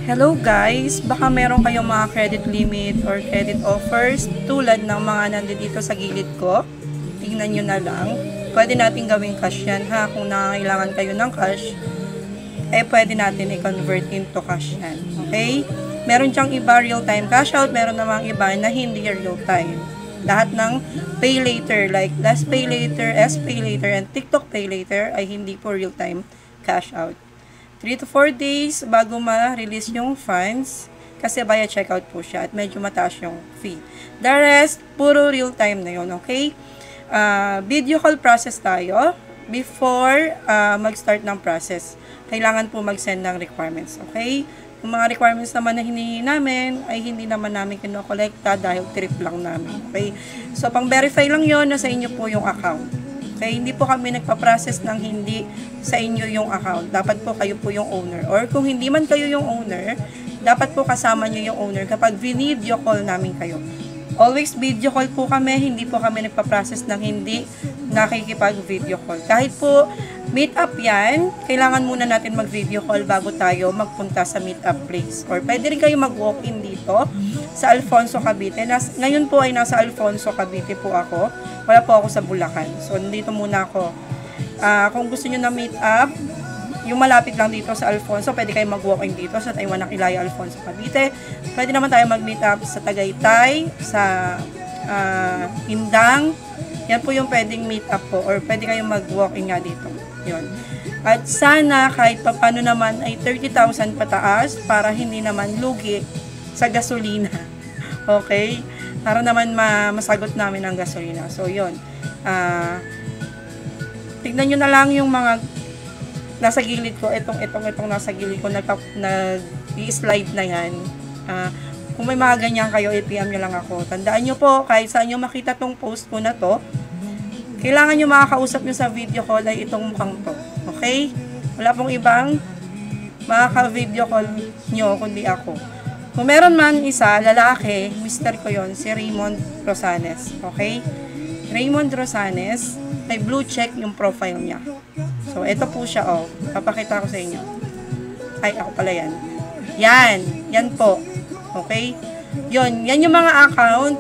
Hello guys! Baka meron kayong mga credit limit or credit offers tulad ng mga nandito sa gilid ko. Tingnan nyo na lang. Pwede natin gawing cash yan ha. Kung nangangailangan kayo ng cash, pwede natin i-convert into cash yan. Okay? Meron dyang iba real-time cash out, meron namang iba na hindi real-time. Lahat ng pay later, like Last Pay Later, S Pay Later, and TikTok Pay Later ay hindi po real-time cash out. 3 to 4 days bago ma-release yung funds kasi via checkout po siya at medyo mataas yung fee. The rest, puro real-time na yun, okay? Video call process tayo before mag-start ng process. Kailangan po mag-send ng requirements, okay? Yung mga requirements naman na hinihingi namin ay hindi naman namin kinokolekta dahil trip lang namin, okay? So, pang-verify lang yon na sa inyo po yung account. Okay, hindi po kami nagpa-process ng hindi sa inyo yung account. Dapat po kayo po yung owner. Or kung hindi man kayo yung owner, dapat po kasama nyo yung owner kapag video call namin kayo. Always video call po kami, hindi po kami nagpa-process ng hindi nakikipag-video call. Kahit po meet up yan, kailangan muna natin mag-video call bago tayo magpunta sa meet up place. Or pwede rin kayo mag-walk-in dito sa Alfonso, Cavite. Ngayon po ay nasa Alfonso, Cavite po ako. Wala po ako sa Bulacan. So, nandito muna ako. Kung gusto nyo na meet up, yung malapit lang dito sa Alfonso, pwede kayo mag-walk-in dito sa Taiwan ng Ilaya, Alfonso, Cavite. Pwede naman tayo mag-meet up sa Tagaytay, sa Indang. Yan po yung pwedeng meet up po. Or pwede kayo mag-walk-in nga dito. Yun. At sana kahit papano naman ay 30,000 pataas para hindi naman lugi sa gasolina. Okay? Para naman masagot namin ang gasolina. So, yun. Tignan nyo na lang yung mga nasa gilid ko. Itong nasa gilid ko. Nag-i-slide na yan. Kung may mga ganyan kayo, i-PM nyo lang ako. Tandaan nyo po, kahit saan nyo makita tong post ko na to, kailangan nyo makakausap nyo sa video call ay itong mukhang to. Okay? Wala pong ibang makaka-video call nyo kundi ako. Kung meron man isa, lalaki, mister ko yon, si Raymond Rosanes. Okay? Raymond Rosanes, may blue check yung profile niya. So, ito po siya, oh. Papakita ko sa inyo. Ay, ako pala yan. Yan. Yan po. Okay? Yan yung mga account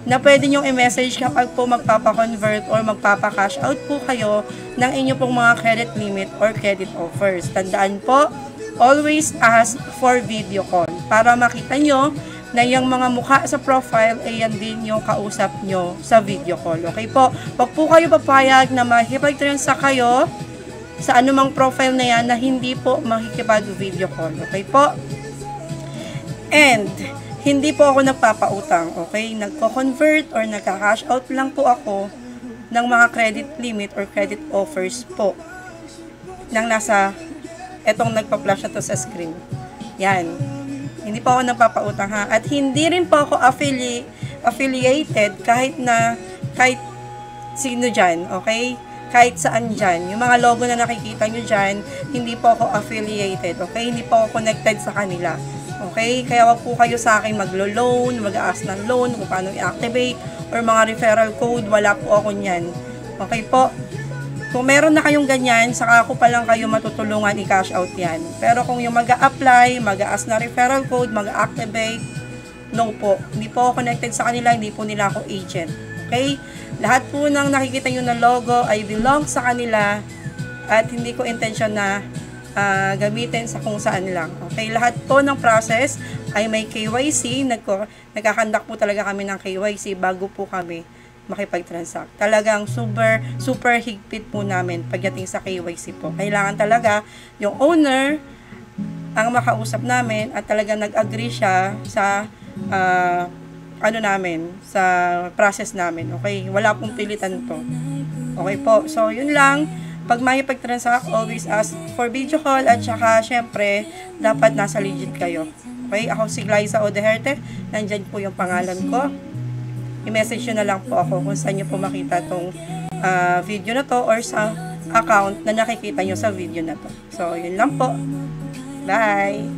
na pwede nyong i-message kapag po magpapa-convert or magpapa-cash out po kayo ng inyo pong mga credit limit or credit offers. Tandaan po, always ask for video call para makita nyo na yung mga mukha sa profile ay yan din yung kausap nyo sa video call. Okay po? Wag po kayo papayag na makikipag-transact kayo sa anumang profile na yan na hindi po makikipag-video call. Okay po? And, hindi po ako nagpapautang. Okay? Nagko-convert or nagka-cash out lang po ako ng mga credit limit or credit offers po nang nasa etong nagpa-flash na to sa screen. Yan. Hindi po ako nagpapautang ha. At hindi rin po ako affiliated kahit sino dyan. Okay? Kahit saan dyan. Yung mga logo na nakikita nyo dyan, hindi po ako affiliated. Okay? Hindi po ako connected sa kanila. Okay? Kaya wag po kayo sa akin maglo-loan, mag-a-ask ng loan, kung paano i-activate, or mga referral code. Wala po ako nyan. Okay po? Kung meron na kayong ganyan, saka ako pa lang kayo matutulungan i-cash out yan. Pero kung yung mag-a-apply, mag-a-ask na referral code, mag-a-activate, no po. Hindi po ako connected sa kanila, hindi po nila ako agent. Okay? Lahat po ng nakikita nyo na logo ay belong sa kanila at hindi ko intention na gamitin sa kung saan lang. Okay? Lahat po ng process ay may KYC. Nagkakandak po talaga kami ng KYC bago po kami makipag-transact. Talagang super higpit po namin pagdating sa KYC po. Kailangan talaga yung owner ang makausap namin at talagang nag-agree siya sa sa process namin. Okay? Wala pong pilitan to. Okay po. So, yun lang. Pag makipag-transact, always ask for video call at saka, syempre, dapat nasa legit kayo. Okay? Ako si Glyza Odeherte. Nandyan po yung pangalan ko. I-message nyo na lang po ako kung saan nyo po makita tong video na to or sa account na nakikita nyo sa video na to. So, yun lang po. Bye!